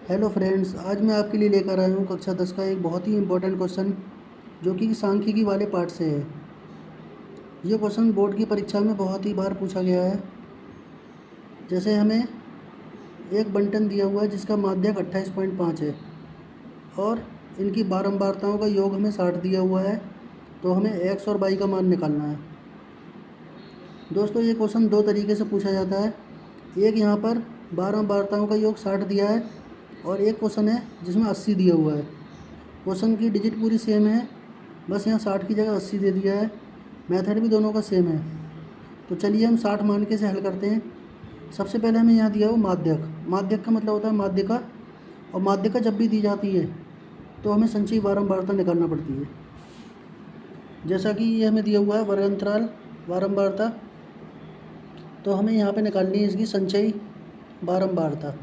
Hello friends, आज मैं आपके लिए लेकर आया हूँ कक्षा 10 का एक बहुत ही इम्पोर्टेंट क्वेश्चन जो कि सांख्यिकी वाले पार्ट से है। ये क्वेश्चन बोर्ड की परीक्षा में बहुत ही बार पूछा गया है। जैसे हमें एक बंटन दिया हुआ है जिसका माध्यक 28.5 है और इनकी बारंबारताओं का योग हमें 60 दिया हुआ है, तो हमें एक्स और वाई का मान निकालना है। दोस्तों, ये क्वेश्चन दो तरीके से पूछा जाता है। एक यहाँ पर बारंबारताओं का योग 60 दिया है और एक क्वेश्चन है जिसमें 80 दिया हुआ है। क्वेश्चन की डिजिट पूरी सेम है, बस यहाँ 60 की जगह 80 दे दिया है। मेथड भी दोनों का सेम है। तो चलिए हम 60 मान के से हल करते हैं। सबसे पहले हमें यहाँ दिया हो माध्यक। माध्यक का मतलब होता है माध्यिका, और माध्यिका जब भी दी जाती है तो हमें संचयी बारंबारता निकालना पड़ती है। जैसा कि ये हमें दिया हुआ है वर्गांतराल बारंबारता, तो हमें यहाँ पे निकालनी है इसकी संचयी बारंबारता।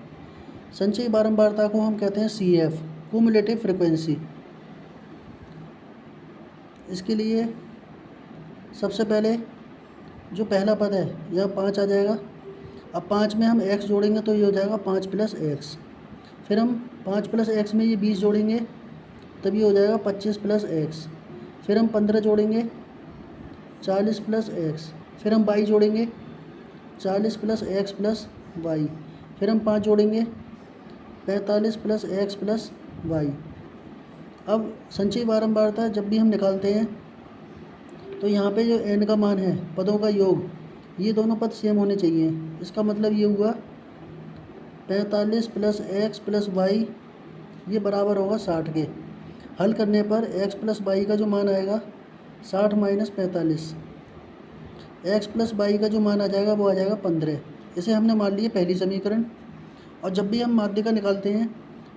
संचयी बारंबारता को हम कहते हैं CF, क्यूमुलेटिव फ्रीक्वेंसी। इसके लिए सबसे पहले जो पहला पद है यह 5 आ जाएगा। अब 5 में हम x जोड़ेंगे तो ये हो जाएगा 5 + x। फिर हम 5 + x में ये 20 जोड़ेंगे तब ये हो जाएगा 25 + x। फिर हम 15 जोड़ेंगे 40 + x। फिर हम y जोड़ेंगे 40 + x + y। फिर हम 5 जोड़ेंगे 45 + x + y। अब संचयी बारंबारता जब भी हम निकालते हैं तो यहाँ पे जो n का मान है, पदों का योग, ये दोनों पद सेम होने चाहिए। इसका मतलब ये हुआ 45 + x + y ये बराबर होगा 60 के। हल करने पर x + y का जो मान आएगा 60 - 45, x + y का जो मान आ जाएगा वो आ जाएगा 15। इसे हमने मान लिया पहली समीकरण। और जब भी हम माध्यिका निकालते हैं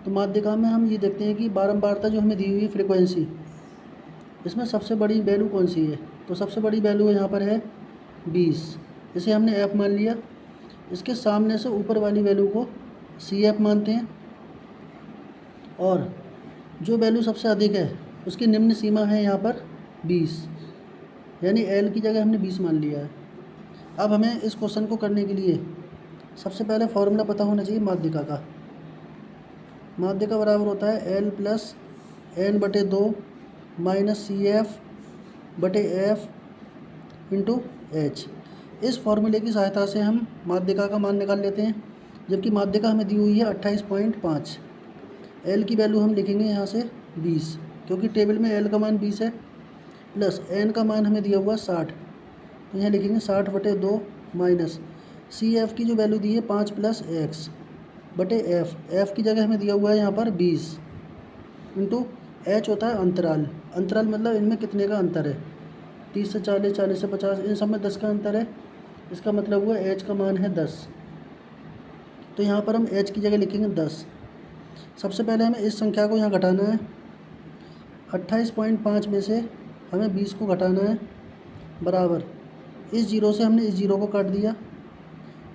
तो माध्यिका में हम ये देखते हैं कि बारंबारता जो हमें दी हुई है फ्रीक्वेंसी, इसमें सबसे बड़ी वैल्यू कौन सी है। तो सबसे बड़ी वैल्यू यहाँ पर है 20, इसे हमने f मान लिया। इसके सामने से ऊपर वाली वैल्यू को CF मानते हैं, और जो वैल्यू सबसे अधिक है उसकी निम्न सीमा है यहाँ पर 20, यानी L की जगह हमने 20 मान लिया है। अब हमें इस क्वेश्चन को करने के लिए सबसे पहले फॉर्मूला पता होना चाहिए माध्यिका का। माध्यिका बराबर होता है L + n/2 - CF/F × H। इस फॉर्मूले की सहायता से हम माध्यिका का मान निकाल लेते हैं। जबकि माध्यिका हमें दी हुई है 28.5। L की वैल्यू हम लिखेंगे यहाँ से 20, क्योंकि टेबल में L का मान 20 है, प्लस n का मान हमें दिया हुआ 60, तो यहाँ लिखेंगे 60/2 माइनस CF की जो वैल्यू दी है 5 + x/F। F की जगह हमें दिया हुआ है यहाँ पर 20 इंटू H होता है अंतराल। अंतराल मतलब इनमें कितने का अंतर है, 30 से 40, 40 से 50, इन सब में 10 का अंतर है। इसका मतलब हुआ H का मान है 10, तो यहाँ पर हम H की जगह लिखेंगे 10। सबसे पहले हमें इस संख्या को यहाँ घटाना है। 28.5 में से हमें 20 को घटाना है, बराबर इस जीरो से हमने इस जीरो को काट दिया।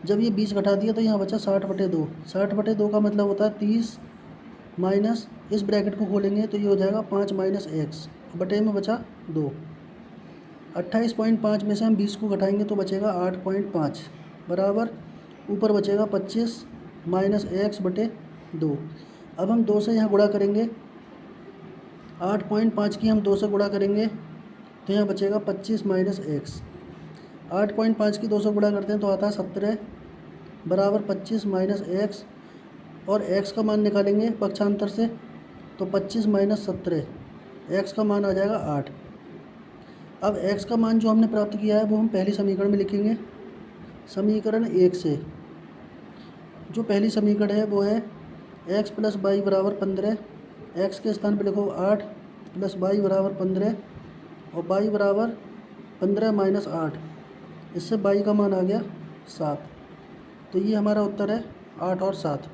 जब ये 20 घटा दिया तो यहाँ बचा 60/2। 60/2 का मतलब होता है 30 माइनस, इस ब्रैकेट को खोलेंगे तो ये हो जाएगा 5 - x बटे में बचा 2। 28.5 में से हम 20 को घटाएंगे तो बचेगा 8.5, बराबर ऊपर बचेगा 25 - x/2। अब हम 2 से यहाँ गुणा करेंगे, 8.5 की हम 2 से गुणा करेंगे तो यहाँ बचेगा 25 - x। 8.5 की 2 से गुणा करते हैं तो आता है 17, बराबर 25 - x, और x का मान निकालेंगे पक्षांतर से तो 25 - 17, x का मान आ जाएगा 8। अब x का मान जो हमने प्राप्त किया है वो हम पहली समीकरण में लिखेंगे। समीकरण 1 से जो पहली समीकरण है वो है x + y = 15। x के स्थान पर लिखो 8 + y = 15, और y = 15 - 8, इससे y का मान आ गया 7। तो ये हमारा उत्तर है 8 और 7।